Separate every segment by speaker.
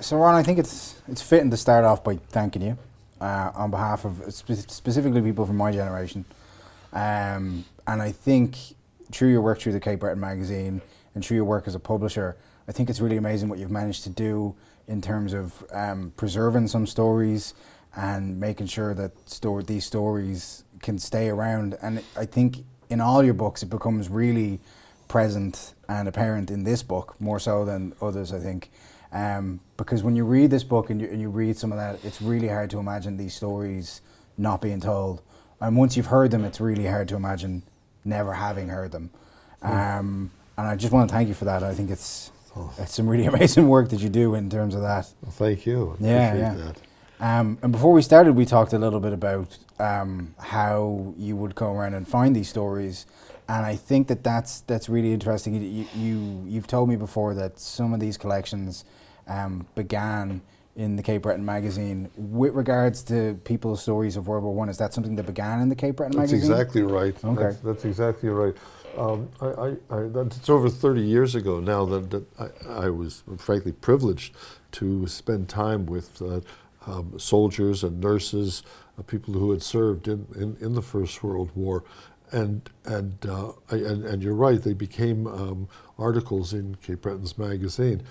Speaker 1: So Ron, I think it's fitting to start off by thanking you on behalf of specifically people from my generation. And I think through your work through the Cape Breton magazine and through your work as a publisher, I think it's really amazing what you've managed to do in terms of preserving some stories and making sure that these stories can stay around. And I think in all your books it becomes really present and apparent in this book more so than others, I think. Because when you read this book and you read some of that, it's really hard to imagine these stories not being told. And once you've heard them, it's really hard to imagine never having heard them. And I just want to thank you for that. I think it's some really amazing work that you do in terms of that.
Speaker 2: Well, thank you. I appreciate that.
Speaker 1: And before we started, we talked a little bit about how you would go around and find these stories. And I think that's really interesting. You've told me before that some of these collections began in the Cape Breton magazine. With regards to people's stories of World War I, is that something that began in the Cape Breton magazine?
Speaker 2: That's exactly right.
Speaker 1: Okay.
Speaker 2: That's exactly right. It's over 30 years ago now that I was frankly privileged to spend time with soldiers and nurses, people who had served in the First World War. And you're right, they became articles in Cape Breton's magazine.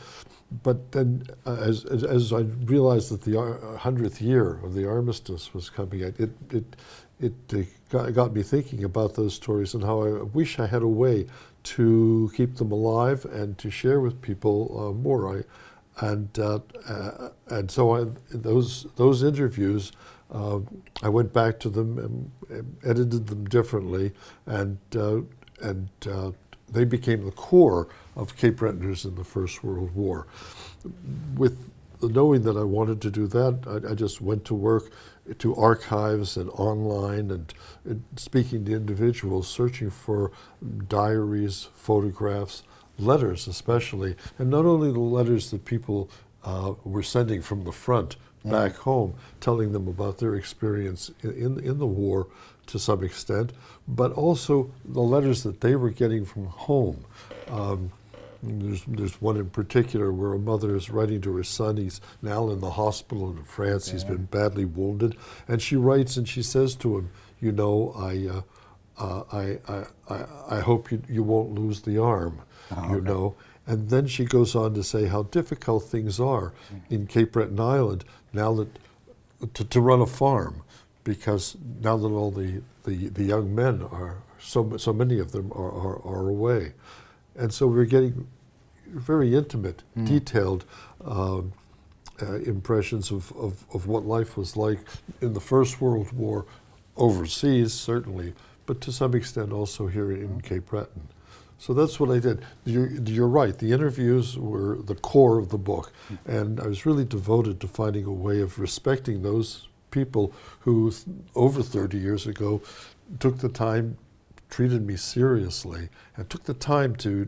Speaker 2: But then, as I realized that the 100th year of the armistice was coming, it got me thinking about those stories and how I wish I had a way to keep them alive and to share with people more. And so those interviews, I went back to them and edited them differently, and they became the core of Cape Bretoners in the First World War. With the knowing that I wanted to do that, I just went to work to archives and online and speaking to individuals, searching for diaries, photographs, letters especially, and not only the letters that people were sending from the front back home, telling them about their experience in the war to some extent, but also the letters that they were getting from home. There's one in particular where a mother is writing to her son. He's now in the hospital in France. He's been badly wounded, and she writes and she says to him, "You know, I hope you won't lose the arm." You know. And then she goes on to say how difficult things are in Cape Breton Island now that to run a farm, because now that all the young men are so many of them are away, and so we're getting very intimate, detailed impressions of what life was like in the First World War, overseas certainly, but to some extent also here in Cape Breton. So that's what I did. You're right, the interviews were the core of the book, and I was really devoted to finding a way of respecting those people who, over 30 years ago, took the time, treated me seriously, and took the time to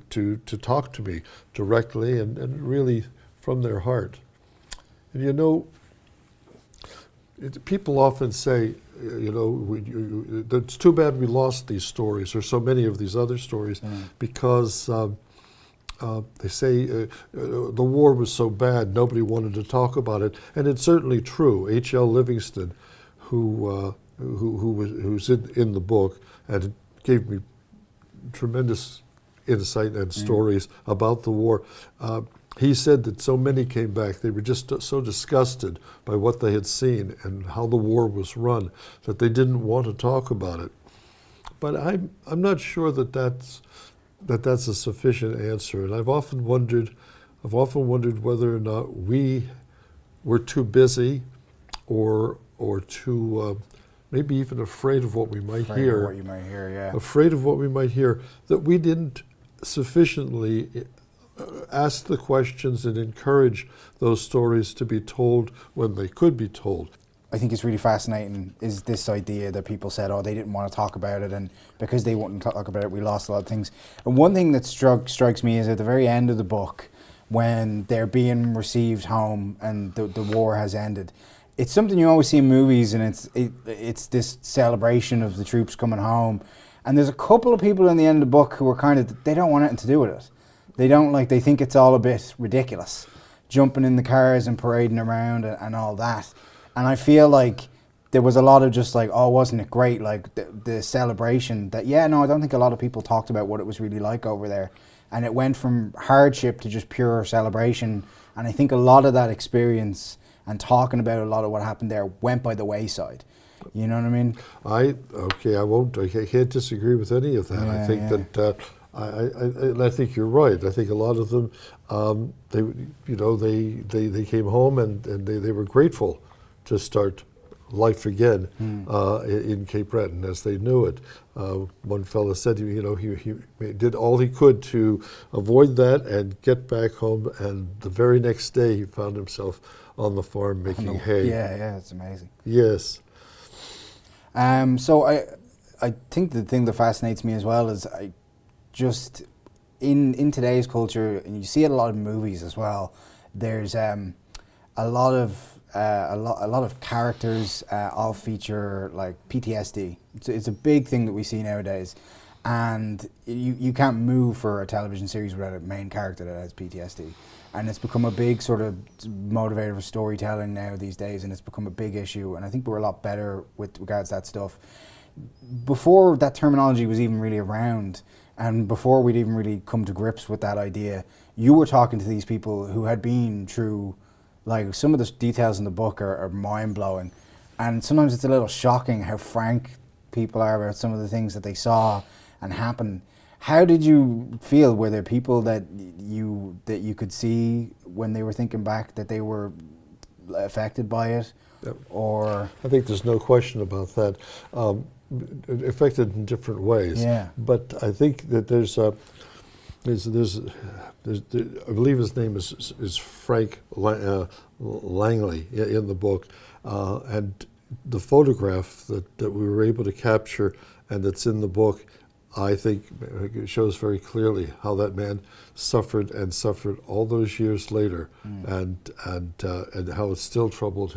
Speaker 2: talk to me directly and really from their heart. And you know, people often say, you know, it's too bad we lost these stories or so many of these other stories because they say the war was so bad nobody wanted to talk about it, and it's certainly true. H.L. Livingston, who's in the book, and it gave me tremendous insight and stories about the war. He said that so many came back, they were just so disgusted by what they had seen and how the war was run that they didn't want to talk about it. But I'm not sure that's a sufficient answer, and I've often wondered whether or not we were too busy or too maybe even afraid of what we might hear.
Speaker 1: Afraid of what you might hear, yeah.
Speaker 2: Afraid of what we might hear, that we didn't sufficiently ask the questions and encourage those stories to be told when they could be told.
Speaker 1: I think it's really fascinating is this idea that people said, oh, they didn't want to talk about it, and because they wouldn't talk about it, we lost a lot of things. And one thing that strikes me is at the very end of the book, when they're being received home and the war has ended, it's something you always see in movies, and it's this celebration of the troops coming home. And there's a couple of people in the end of the book who are they don't want anything to do with it. They think it's all a bit ridiculous. jumping in the cars and parading around and all that. And I feel like there was a lot of just like, oh, wasn't it great? Like the celebration that, yeah, no, I don't think a lot of people talked about what it was really like over there. And it went from hardship to just pure celebration. And I think a lot of that experience and talking about a lot of what happened there went by the wayside. You know what I mean?
Speaker 2: I can't disagree with any of that. I think that I think you're right. I think a lot of them, they came home and they were grateful to start life again in Cape Breton as they knew it. One fellow said, he did all he could to avoid that and get back home, and the very next day he found himself on the farm making hay.
Speaker 1: Yeah, it's amazing.
Speaker 2: Yes.
Speaker 1: So I think the thing that fascinates me as well is I just in today's culture, and you see it a lot in movies as well. There's a lot of characters all feature like PTSD. It's a big thing that we see nowadays, and you can't move for a television series without a main character that has PTSD. And it's become a big sort of motivator for storytelling now these days, and it's become a big issue. And I think we're a lot better with regards to that stuff. Before that terminology was even really around, and before we'd even really come to grips with that idea, you were talking to these people who had been through, like, some of the details in the book are mind-blowing. And sometimes it's a little shocking how frank people are about some of the things that they saw and happen. How did you feel? Were there people that you could see when they were thinking back that they were affected by it?
Speaker 2: Yep.
Speaker 1: Or
Speaker 2: I think there's no question about that. Affected in different ways.
Speaker 1: Yeah.
Speaker 2: But I think that there's I believe his name is Frank Langley in the book, and the photograph that we were able to capture and that's in the book, I think it shows very clearly how that man suffered all those years later, and how it still troubled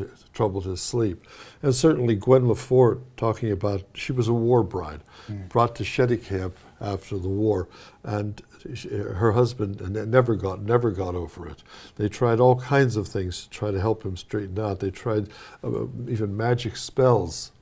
Speaker 2: his sleep. And certainly Gwen Lafort, talking about, she was a war bride, brought to Shetty Camp after the war, and her husband never got over it. They tried all kinds of things to try to help him straighten out. They tried even magic spells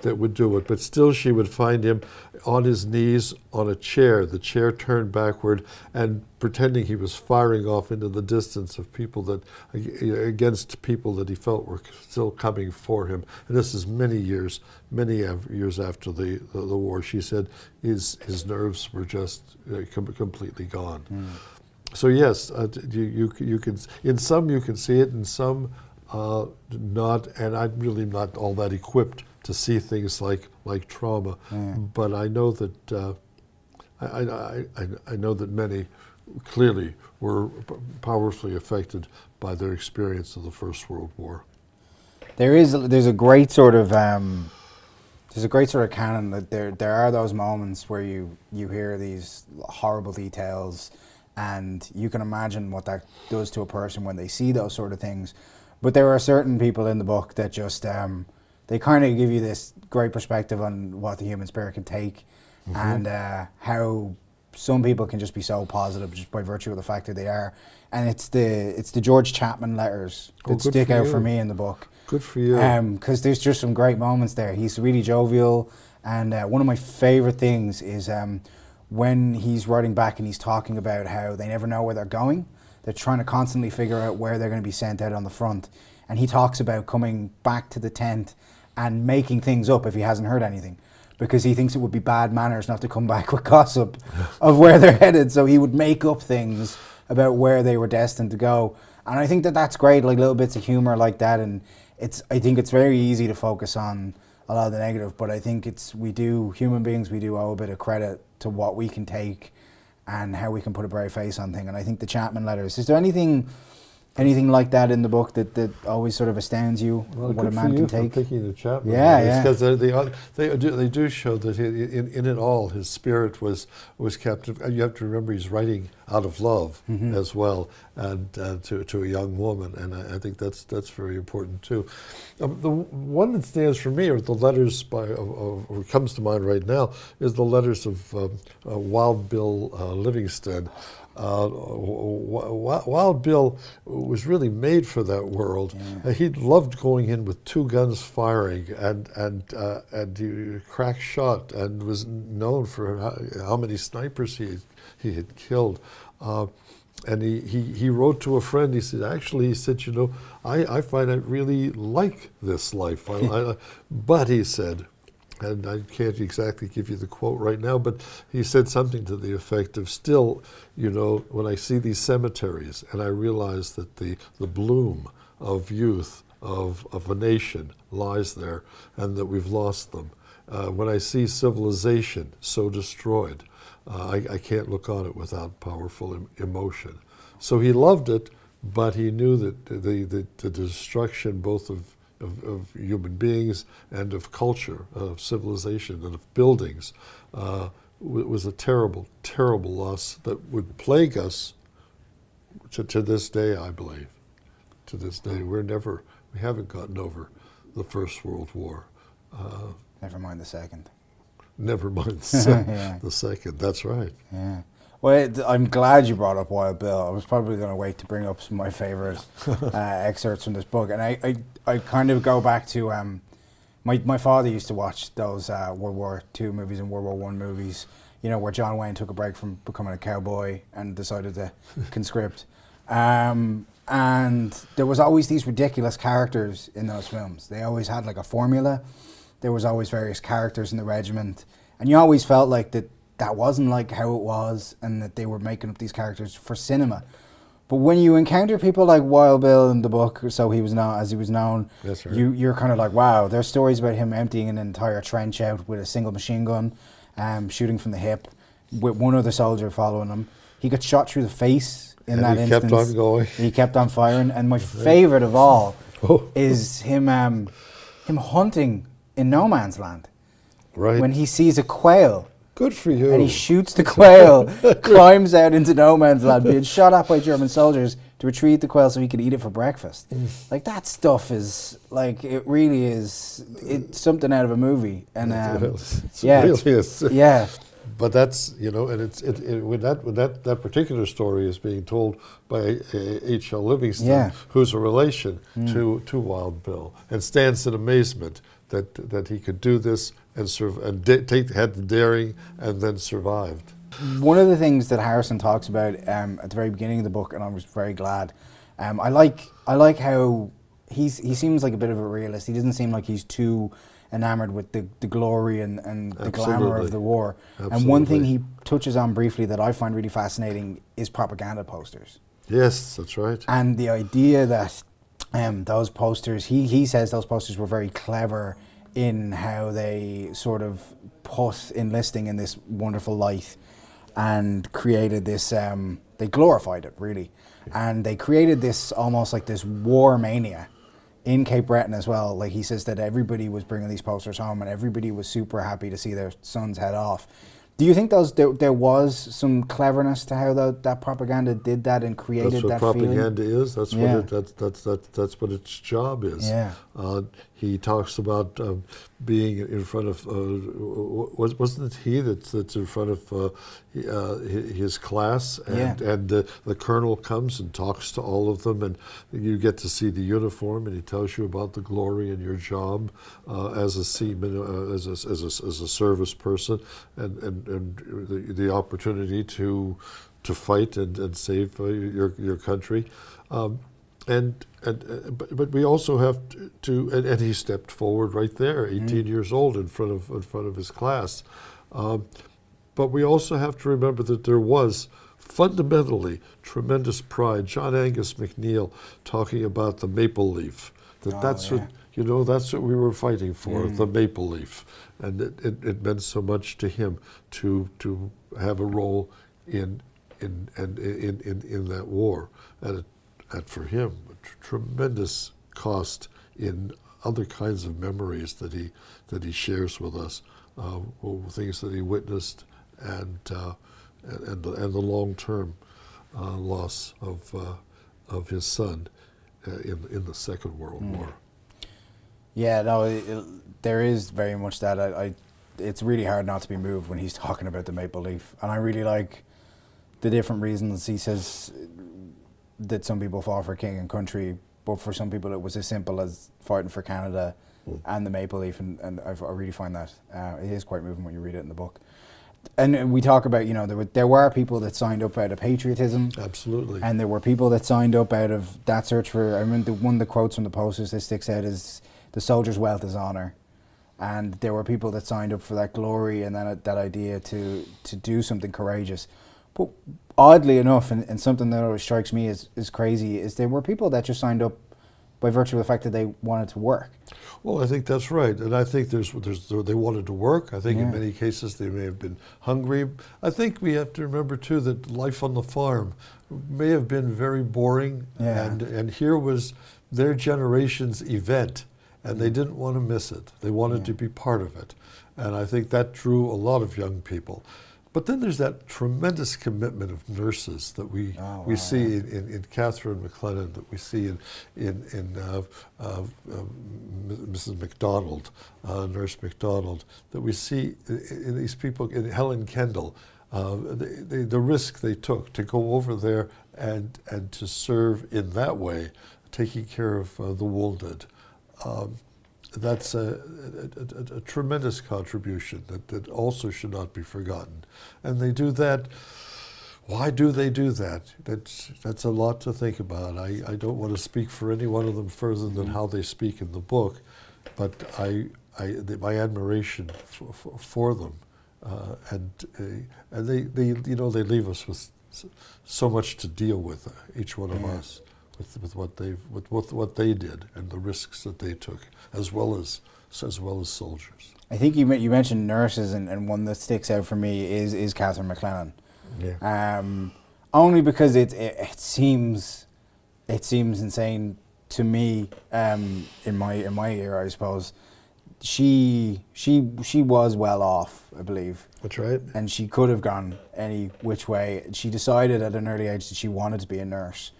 Speaker 2: that would do it, but still she would find him on his knees on a chair, the chair turned backward, and pretending he was firing off into the distance of people against people that he felt were still coming for him. And this is many years after the war. She said his nerves were just completely gone. So yes, you can, in some you can see it, in some not, and I'm really not all that equipped to see things like trauma, but I know that I know that many clearly were powerfully affected by their experience of the First World War.
Speaker 1: there's a great sort of canon that there are those moments where you hear these horrible details, and you can imagine what that does to a person when they see those sort of things. But there are certain people in the book that just they kind of give you this great perspective on what the human spirit can take, and how some people can just be so positive just by virtue of the fact that they are. And it's the George Chapman letters that stick out for me in the book.
Speaker 2: Good for you.
Speaker 1: Because there's just some great moments there. He's really jovial, and one of my favorite things is when he's writing back and he's talking about how they never know where they're going. They're trying to constantly figure out where they're going to be sent out on the front. And he talks about coming back to the tent and making things up if he hasn't heard anything, because he thinks it would be bad manners not to come back with gossip of where they're headed. So he would make up things about where they were destined to go. And I think that that's great, like little bits of humor like that. And I think it's very easy to focus on a lot of the negative, but I think human beings, we do owe a bit of credit to what we can take and how we can put a brave face on things. And I think the Chapman letters, is there anything like that in the book that always sort of astounds you,
Speaker 2: well,
Speaker 1: what a man can take?
Speaker 2: Thinking the Chapman,
Speaker 1: because
Speaker 2: they do show that in it all his spirit was captive. You have to remember he's writing out of love as well, and to a young woman, and I think that's very important too. The one that stands for me are the letters or comes to mind right now is the letters of Wild Bill Livingston. Wild Bill was really made for that world. He loved going in with two guns firing and he crack shot, and was known for how many snipers he had killed. And he wrote to a friend. He said, actually, he said, you know, I find I really like this life. But he said, and I can't exactly give you the quote right now, but he said something to the effect of, still, you know, when I see these cemeteries and I realize that the bloom of youth of a nation lies there and that we've lost them, when I see civilization so destroyed, I can't look on it without powerful emotion. So he loved it, but he knew that the destruction both of human beings and of culture, of civilization, and of buildings was a terrible, terrible loss that would plague us to this day, I believe. To this day, we haven't gotten over the First World War.
Speaker 1: Never mind the second.
Speaker 2: Never mind the second, that's right.
Speaker 1: Yeah. Well, I'm glad you brought up Wild Bill. I was probably going to wait to bring up some of my favourite excerpts from this book. And I kind of go back to, my father used to watch those World War II movies and World War I movies, you know, where John Wayne took a break from becoming a cowboy and decided to conscript. And there was always these ridiculous characters in those films. They always had like a formula. There was always various characters in the regiment. And you always felt like that wasn't like how it was, and that they were making up these characters for cinema. But when you encounter people like Wild Bill in the book, so he was known as he was known,
Speaker 2: that's right.
Speaker 1: You're kind of like, wow, there's stories about him emptying an entire trench out with a single machine gun, shooting from the hip, with one other soldier following him. He got shot through the face in that instance.
Speaker 2: He kept on going.
Speaker 1: He kept on firing. And my favorite of all is him hunting in no man's land.
Speaker 2: Right.
Speaker 1: When he sees a quail.
Speaker 2: Good for you.
Speaker 1: And he shoots the quail, climbs out into no man's land, being shot at by German soldiers to retrieve the quail so he could eat it for breakfast. Like, that stuff is, like, it really is, it's something out of a movie. And yeah.
Speaker 2: But that's, you know, and when that particular story is being told by H.L. Livingston, who's a relation to Wild Bill, and stands in amazement that he could do this and had the daring and then survived.
Speaker 1: One of the things that Harrison talks about at the very beginning of the book, and I was very glad, I like how he seems like a bit of a realist. He doesn't seem like he's too enamored with the glory and the glamour of the war.
Speaker 2: Absolutely.
Speaker 1: And one thing he touches on briefly that I find really fascinating is propaganda posters.
Speaker 2: Yes, that's right.
Speaker 1: And the idea that those posters, he says those posters were very clever in how they sort of put enlisting in this wonderful light and created this, they glorified it really. And they created this almost like this war mania in Cape Breton as well. Like, he says that everybody was bringing these posters home and everybody was super happy to see their sons head off. Do you think there was some cleverness to how that propaganda did that and created that feeling?
Speaker 2: That's what propaganda is. That's what its job is.
Speaker 1: Yeah.
Speaker 2: He talks about being in front of. Wasn't it he that's in front of his class, and the colonel comes and talks to all of them, and you get to see the uniform, and he tells you about the glory in your job as a seaman, as a service person, and the opportunity to fight and save your country. But we also have to and he stepped forward right there, 18 years old, in front of his class. But we also have to remember that there was fundamentally tremendous pride. John Angus MacNeil talking about the maple leaf. That's what we were fighting for, the maple leaf, and it meant so much to him to have a role in that war, and for him, a tremendous cost in other kinds of memories that he shares with us, things that he witnessed, and the long-term loss of his son in the Second World War.
Speaker 1: Yeah, no, there is very much that. It's really hard not to be moved when he's talking about the maple leaf, and I really like the different reasons. He says that some people fought for king and country, but for some people it was as simple as fighting for Canada and the maple leaf, and I really find that it is quite moving when you read it in the book. And we talk about, there were people that signed up out of patriotism.
Speaker 2: Absolutely.
Speaker 1: And there were people that signed up out of that search for, I remember one of the quotes from the posters that sticks out is, "The soldier's wealth is honour." And there were people that signed up for that glory and that idea to do something courageous. But oddly enough, and something that always strikes me as crazy, is there were people that just signed up by virtue of the fact that they wanted to work.
Speaker 2: Well, I think that's right, and I think they wanted to work. I think in many cases they may have been hungry. I think we have to remember too that life on the farm may have been very boring, and here was their generation's event, and they didn't want to miss it. They wanted to be part of it, and I think that drew a lot of young people. But then there's that tremendous commitment of nurses that we see in Catherine McLennan, that we see in Mrs. McDonald, Nurse McDonald, that we see in these people, in Helen Kendall, the risk they took to go over there and to serve in that way, taking care of the wounded. That's a tremendous contribution that also should not be forgotten. And they do that. Why do they do that? That's a lot to think about. I don't want to speak for any one of them further than how they speak in the book, but my admiration for them, and they leave us with so much to deal with, each one of us. With what they did and the risks that they took, as well as soldiers.
Speaker 1: I think you mentioned nurses, and one that sticks out for me is Catherine McLennan.
Speaker 2: Yeah.
Speaker 1: Only because it seems insane to me. In my ear, I suppose. She was well off, I believe.
Speaker 2: That's right.
Speaker 1: And she could have gone any which way. She decided at an early age that she wanted to be a nurse.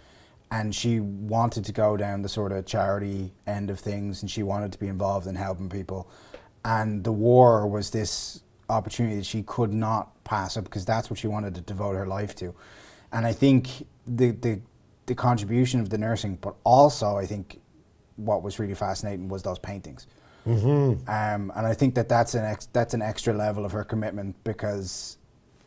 Speaker 1: And she wanted to go down the sort of charity end of things, and she wanted to be involved in helping people. And the war was this opportunity that she could not pass up, because that's what she wanted to devote her life to. And I think the contribution of the nursing, but also I think what was really fascinating was those paintings.
Speaker 2: Mm-hmm.
Speaker 1: And I think that's an extra level of her commitment, because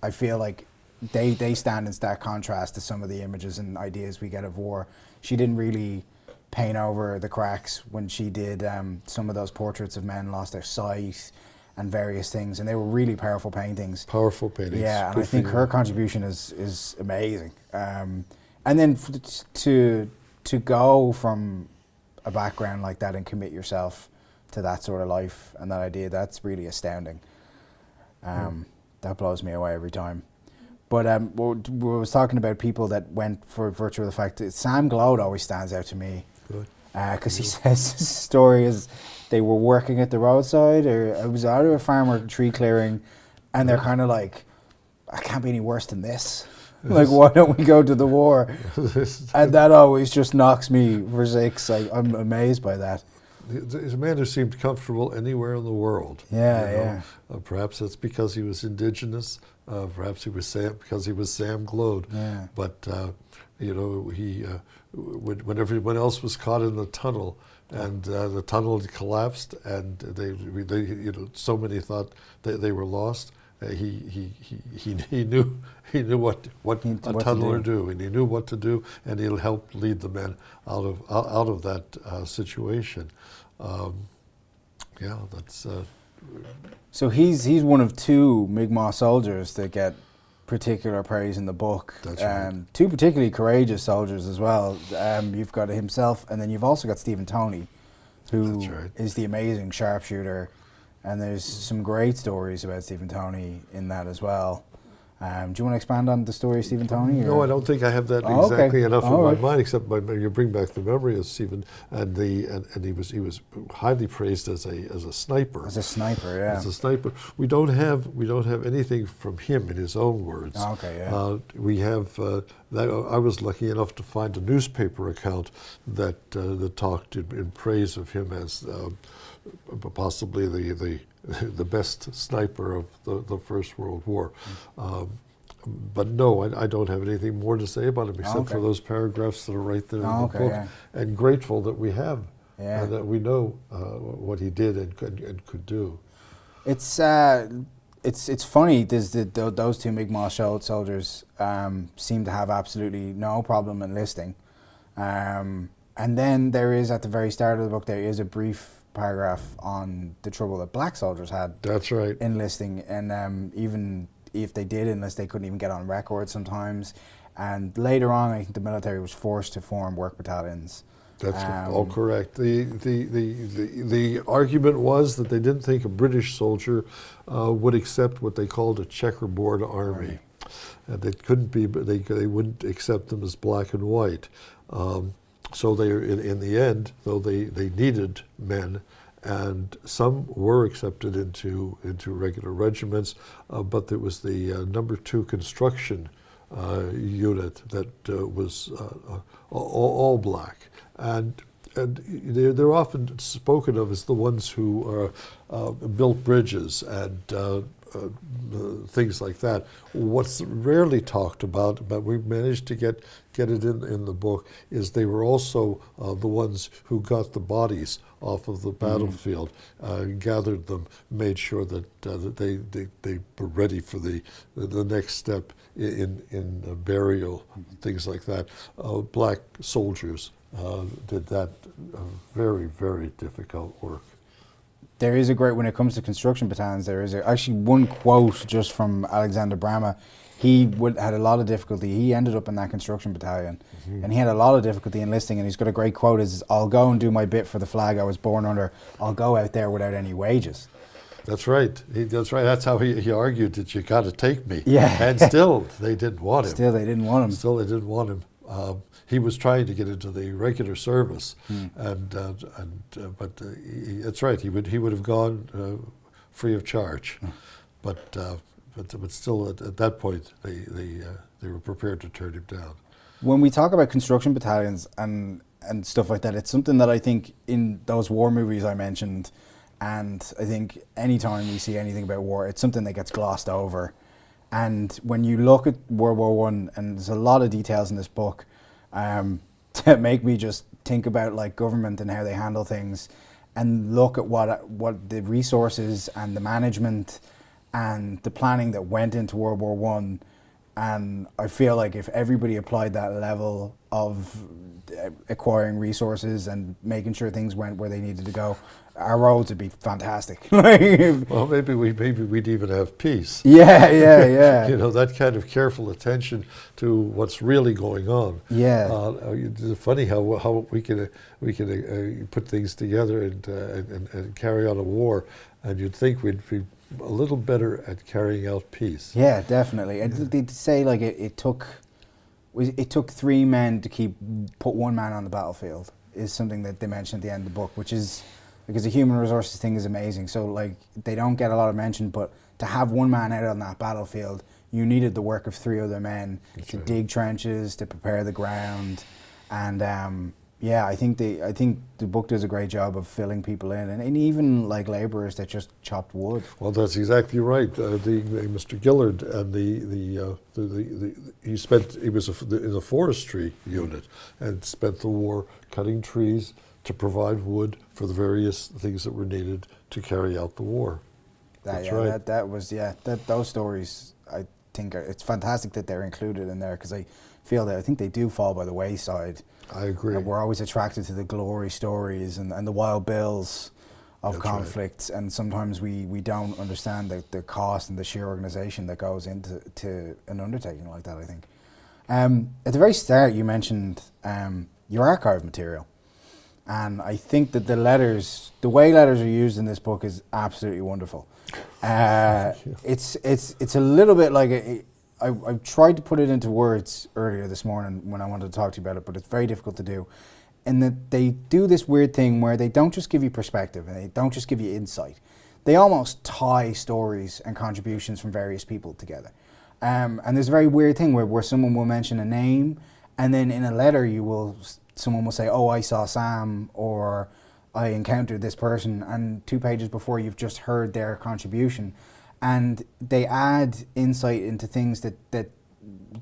Speaker 1: I feel like they stand in stark contrast to some of the images and ideas we get of war. She didn't really paint over the cracks when she did some of those portraits of men lost their sight and various things, and they were really powerful paintings.
Speaker 2: Powerful paintings.
Speaker 1: Yeah, and I think her contribution is amazing. And then to go from a background like that and commit yourself to that sort of life and that idea, that's really astounding. That blows me away every time. But we was talking about people that went for virtue of the fact that Sam Glode always stands out to me.
Speaker 2: Good.
Speaker 1: Because he says his story is they were working at the roadside, or it was either a farm or tree clearing, and they're kind of like, I can't be any worse than this. Like, why don't we go to the war? And that always just knocks me for six. I'm amazed by that.
Speaker 2: He's a man who seemed comfortable anywhere in the world.
Speaker 1: Yeah.
Speaker 2: Perhaps that's because he was indigenous. Perhaps he was because he was Sam Glode.
Speaker 1: Yeah.
Speaker 2: But he, when everyone else was caught in the tunnel, and the tunnel collapsed, and they so many thought they were lost. He knew what a tunneler do, and he knew what to do, and he'll help lead the men out of that situation. That's.
Speaker 1: So he's one of two Mi'kmaq soldiers that get particular praise in the book.
Speaker 2: That's right.
Speaker 1: Two particularly courageous soldiers as well. You've got himself, and then you've also got Stephen Toney, who is the amazing sharpshooter. And there's some great stories about Stephen Toney in that as well. Do you want to expand on the story of Stephen Toney?
Speaker 2: No, I don't think I have that exactly enough in my mind, except you bring back the memory of Stephen, and he was highly praised as a sniper.
Speaker 1: As a sniper, yeah.
Speaker 2: As a sniper, we don't have anything from him in his own words.
Speaker 1: Okay, yeah.
Speaker 2: We have. I was lucky enough to find a newspaper account that talked in praise of him as possibly the best sniper of the First World War. But no, I don't have anything more to say about him except for
Speaker 1: Okay.
Speaker 2: those paragraphs that are right there in
Speaker 1: Oh,
Speaker 2: the
Speaker 1: okay,
Speaker 2: book,
Speaker 1: yeah.
Speaker 2: and grateful that we have,
Speaker 1: Yeah.
Speaker 2: and that we know what he did and could do.
Speaker 1: It's it's funny. There's those two Mi'kmaq soldiers seem to have absolutely no problem enlisting, and then there is at the very start of the book there is a brief paragraph on the trouble that black soldiers had
Speaker 2: That's right.
Speaker 1: enlisting, and even if they did enlist, they couldn't even get on record sometimes. And later on, I think the military was forced to form work battalions.
Speaker 2: That's all correct. The argument was that they didn't think a British soldier would accept what they called a checkerboard army. And they couldn't be, they wouldn't accept them as black and white. So they, in the end, though they needed men, and some were accepted into regular regiments, but there was the number 2 construction unit that was all black. And they're often spoken of as the ones who built bridges and things like that. What's rarely talked about, but we've managed to get it in the book, is they were also the ones who got the bodies off of the battlefield, gathered them, made sure that they were ready for the next step in burial, things like that. Black soldiers did that very, very difficult work.
Speaker 1: There is a great, when it comes to construction battalions, there is actually one quote just from Alexander Brahma. He had a lot of difficulty. He ended up in that construction battalion, and he had a lot of difficulty enlisting. And he's got a great quote: "Is I'll go and do my bit for the flag I was born under. I'll go out there without any wages."
Speaker 2: That's right. That's right. That's how he argued that you got to take me.
Speaker 1: Yeah.
Speaker 2: And still, they didn't want him.
Speaker 1: Still, they didn't want him.
Speaker 2: Still, they didn't want him. He was trying to get into the regular service, but that's right. He would have gone free of charge, but still at that point they were prepared to turn him down.
Speaker 1: When we talk about construction battalions and stuff like that, it's something that I think in those war movies I mentioned, and I think anytime we see anything about war, it's something that gets glossed over. And when you look at World War One, and there's a lot of details in this book to make me just think about like government and how they handle things, and look at what the resources and the management and the planning that went into World War One. And I feel like if everybody applied that level of acquiring resources and making sure things went where they needed to go, our roads would be fantastic.
Speaker 2: Well, maybe we'd even have peace.
Speaker 1: Yeah.
Speaker 2: You know, that kind of careful attention to what's really going on.
Speaker 1: Yeah.
Speaker 2: It's funny how we can put things together and carry on a war, and you'd think we'd be a little better at carrying out peace.
Speaker 1: Yeah, definitely. And they say like it took 3 men to put 1 man on the battlefield is something that they mention at the end of the book, which is because the human resources thing is amazing. So like they don't get a lot of mention, but to have 1 man out on that battlefield, you needed the work of 3 other men to dig trenches, to prepare the ground, and yeah, I think the book does a great job of filling people in, and even like labourers that just chopped wood.
Speaker 2: Well, that's exactly right. Mr. Gillard and he was in the forestry unit and spent the war cutting trees to provide wood for the various things that were needed to carry out the war. That's right.
Speaker 1: Those stories, I think it's fantastic that they're included in there, because I feel that I think they do fall by the wayside.
Speaker 2: I agree.
Speaker 1: We're always attracted to the glory stories and the wild bills of conflicts, and sometimes we don't understand the cost and the sheer organisation that goes into an undertaking like that, I think. At the very start, you mentioned your archive material. And I think that the way letters are used in this book is absolutely wonderful. It's a little bit like I tried to put it into words earlier this morning when I wanted to talk to you about it, but it's very difficult to do. In that they do this weird thing where they don't just give you perspective and they don't just give you insight. They almost tie stories and contributions from various people together. And there's a very weird thing where someone will mention a name, and then in a letter someone will say, "Oh, I saw Sam," or "I encountered this person," and 2 pages before you've just heard their contribution. and they add insight into things that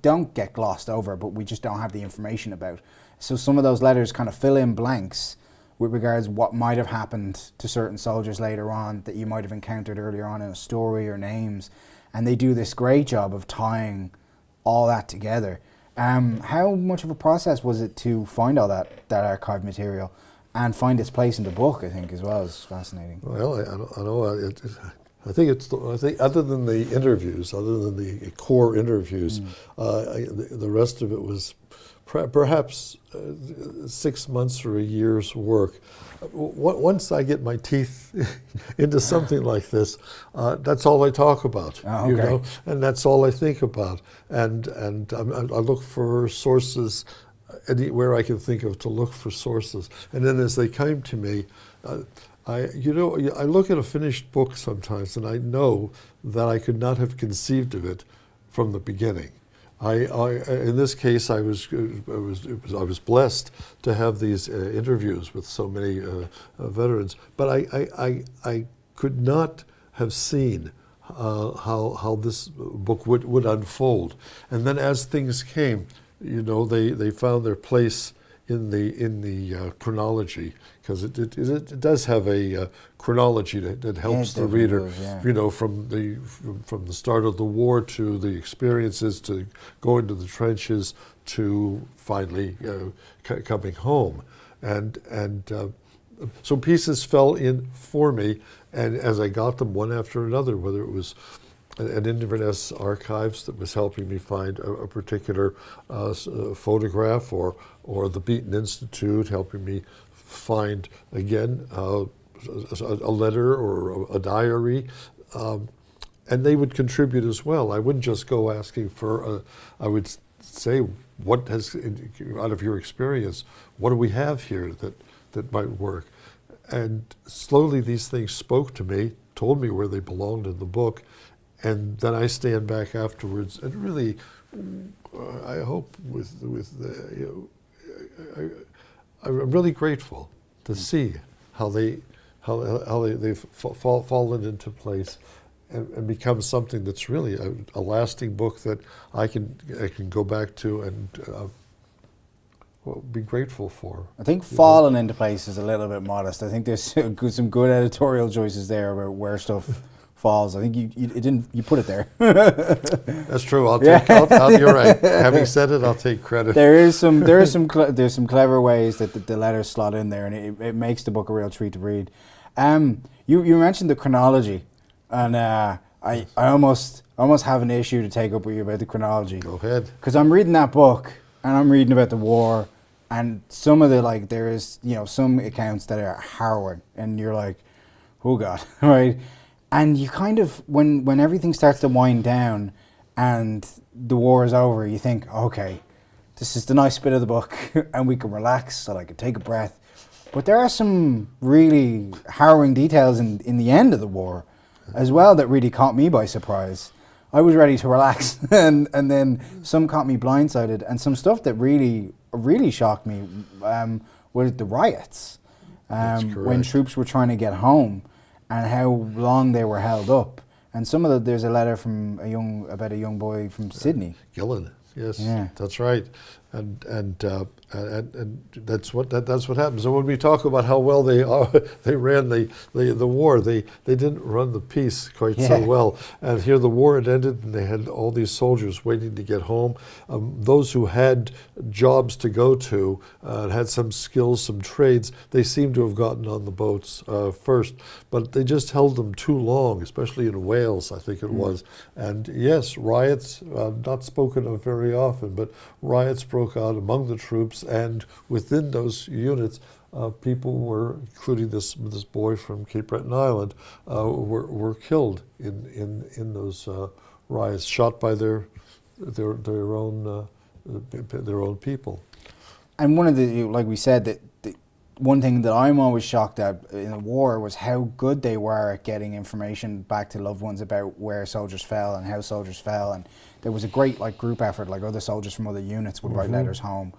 Speaker 1: don't get glossed over, but we just don't have the information about. So some of those letters kind of fill in blanks with regards what might have happened to certain soldiers later on that you might have encountered earlier on in a story, or names, and they do this great job of tying all that together. How much of a process was it to find all that archive material and find its place in the book? I think as well is fascinating.
Speaker 2: Well, I know. I think other than the interviews, other than the core interviews, the rest of it was perhaps 6 months or a year's work. Once I get my teeth into something like this, that's all I talk about,
Speaker 1: Oh,
Speaker 2: you
Speaker 1: okay.
Speaker 2: know, and that's all I think about. And I look for sources anywhere I can think of to look for sources. And then as they came to me, I look at a finished book sometimes, and I know that I could not have conceived of it from the beginning. In this case, I was blessed to have these interviews with so many veterans, but I could not have seen how this book would unfold. And then as things came, you know, they found their place in the chronology, because it does have a chronology that helps the reader,
Speaker 1: does, yeah.
Speaker 2: you know, from the start of the war to the experiences, to going to the trenches, to finally coming home, and so pieces fell in for me, and as I got them one after another, whether it was an Inverness Archives that was helping me find a particular photograph, or the Beaton Institute helping me find, again, a letter or a diary. And they would contribute as well. I wouldn't just go asking for, I would say, what has, out of your experience, what do we have here that might work? And slowly these things spoke to me, told me where they belonged in the book. And then I stand back afterwards and really, I hope I'm really grateful to see how they've fallen into place and become something that's really a lasting book that I can go back to and be grateful for.
Speaker 1: I think fallen into place is a little bit modest. I think there's some good editorial choices there about where stuff falls. I think you put it there.
Speaker 2: That's true. You're right. Having said it, I'll take credit.
Speaker 1: There's some clever ways that the letters slot in there, and it makes the book a real treat to read. You mentioned the chronology, and I almost have an issue to take up with you about the chronology.
Speaker 2: Go ahead.
Speaker 1: Because I'm reading that book and I'm reading about the war, and some of there is some accounts that are harrowing, and you're like, oh God, right? And you kind of, when everything starts to wind down and the war is over, you think, okay, this is the nice bit of the book and we can relax so I can take a breath. But there are some really harrowing details in the end of the war as well that really caught me by surprise. I was ready to relax and then some caught me blindsided, and some stuff that really shocked me were the riots when troops were trying to get home, and how long they were held up. And there's a letter from about a young boy from Sydney.
Speaker 2: Gillen, yes,
Speaker 1: yeah.
Speaker 2: That's right, and that's what happens. And when we talk about how well they ran the war, they didn't run the peace quite so well. And here the war had ended, and they had all these soldiers waiting to get home. Those who had jobs to go to, had some skills, some trades, they seemed to have gotten on the boats first, but they just held them too long, especially in Wales, I think it was. And yes, riots, not spoken of very often, but riots broke out among the troops, and within those units, people were, including this boy from Cape Breton Island, were killed in those riots, shot by their own people.
Speaker 1: And one of the, like we said, that one thing that I'm always shocked at in the war was how good they were at getting information back to loved ones about where soldiers fell and how soldiers fell. And there was a great group effort, other soldiers from other units would write letters home.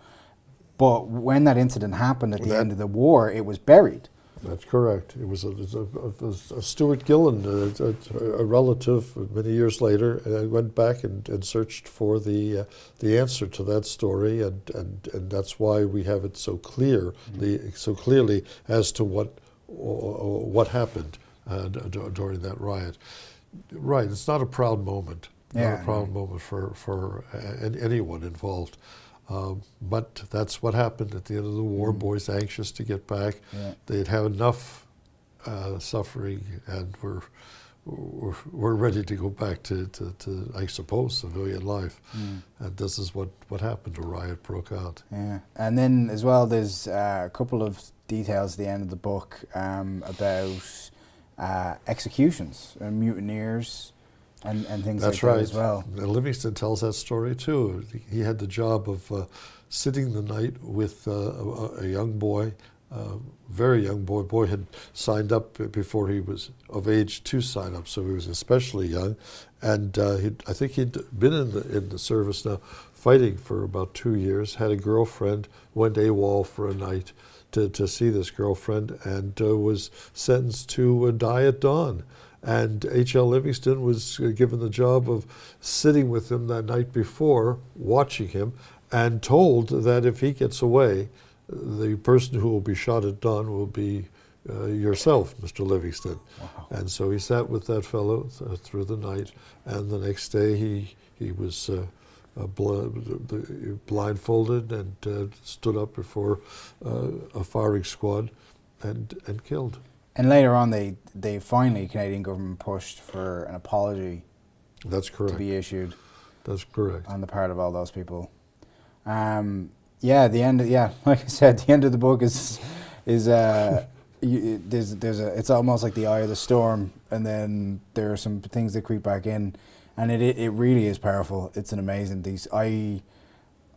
Speaker 1: But when that incident happened at the end of the war, it was buried.
Speaker 2: That's correct. It was a Stuart Gillen, a relative, many years later, went back and searched for the answer to that story, and that's why we have it so so clearly as to what happened during that riot. Right, it's not a proud moment. Not a proud moment for anyone involved. But that's what happened at the end of the war. Boys anxious to get back. They'd had enough suffering and were ready to go back to I suppose, civilian life. And this is what happened. A riot broke out.
Speaker 1: Yeah, and then as well, there's a couple of details at the end of the book about executions and mutineers. And things
Speaker 2: That's
Speaker 1: like
Speaker 2: right.
Speaker 1: that as well.
Speaker 2: And Livingston tells that story too. He had the job of sitting the night with a young boy, very young boy. Boy had signed up before he was of age to sign up, so he was especially young. And I think he'd been in the service now, fighting for about 2 years. Had a girlfriend, went AWOL for a night to see this girlfriend, and was sentenced to die at dawn. And H.L. Livingston was given the job of sitting with him that night before, watching him, and told that if he gets away, the person who will be shot at dawn will be yourself, Mr. Livingston. Wow. And so he sat with that fellow through the night, and the next day he was blindfolded and stood up before a firing squad and killed.
Speaker 1: And later on, they finally, Canadian government pushed for an apology.
Speaker 2: That's correct.
Speaker 1: To be issued.
Speaker 2: That's correct.
Speaker 1: On the part of all those people. The end. Like I said, the end of the book is it's almost like the eye of the storm, and then there are some things that creep back in, and it really is powerful. It's an amazing piece. I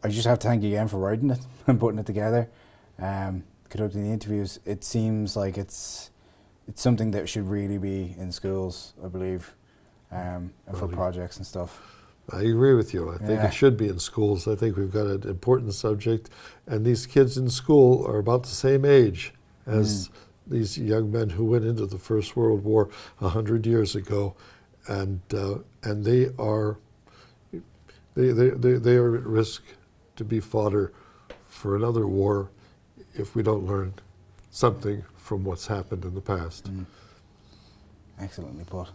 Speaker 1: just have to thank you again for writing it and putting it together, conducting the interviews. It seems like it's something that should really be in schools, I believe, and for projects and stuff.
Speaker 2: I agree with you. I think it should be in schools. I think we've got an important subject, and these kids in school are about the same age as these young men who went into the First World War 100 years ago, and they are at risk to be fodder for another war if we don't learn something from what's happened in the past.
Speaker 1: Excellently put.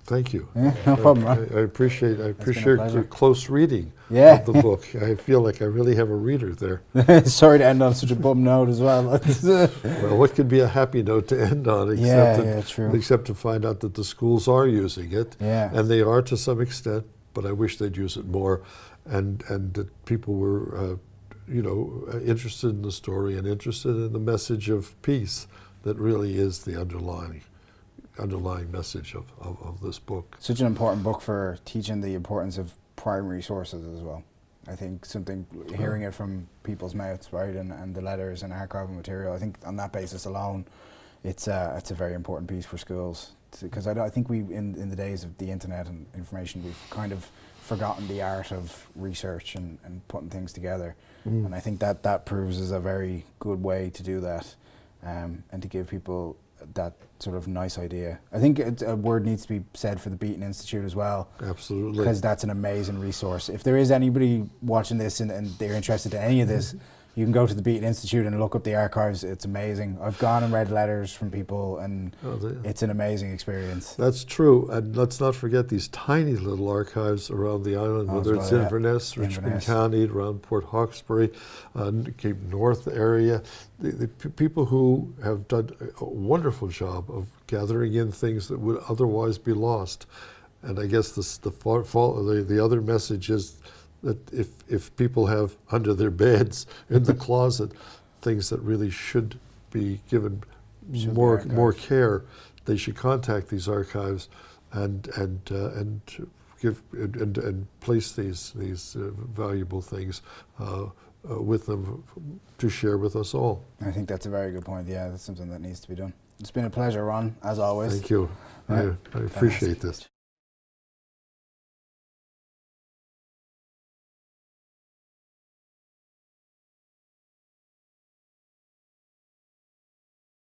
Speaker 2: Thank you.
Speaker 1: Yeah, no problem, Ron.
Speaker 2: I appreciate your close reading of the book. I feel like I really have a reader there.
Speaker 1: Sorry to end on such a bum note as well.
Speaker 2: Well, what could be a happy note to end on except to find out that the schools are using it, and they are to some extent, but I wish they'd use it more, and that people were interested in the story and interested in the message of peace that really is the underlying message of this book.
Speaker 1: Such an important book for teaching the importance of primary sources as well. I think hearing it from people's mouths, right, and the letters and archival material, I think on that basis alone, it's a very important piece for schools. Because I think in the days of the internet and information, we've kind of forgotten the art of research and putting things together. And I think that proves is a very good way to do that, and to give people that sort of nice idea. I think a word needs to be said for the Beaton Institute as well.
Speaker 2: Absolutely.
Speaker 1: Because that's an amazing resource. If there is anybody watching this and they're interested in any of this, you can go to the Beaton Institute and look up the archives. It's amazing. I've gone and read letters from people, and it's an amazing experience.
Speaker 2: That's true. And let's not forget these tiny little archives around the island, whether it's Inverness, Richmond County, around Port Hawkesbury, Cape North area. The people who have done a wonderful job of gathering in things that would otherwise be lost. And I guess the other message is that if people have under their beds, in the closet, things that really should be given more care, they should contact these archives and give and place these valuable things with them to share with us all.
Speaker 1: I think that's a very good point. Yeah, that's something that needs to be done. It's been a pleasure, Ron, as always.
Speaker 2: Thank you. I appreciate this.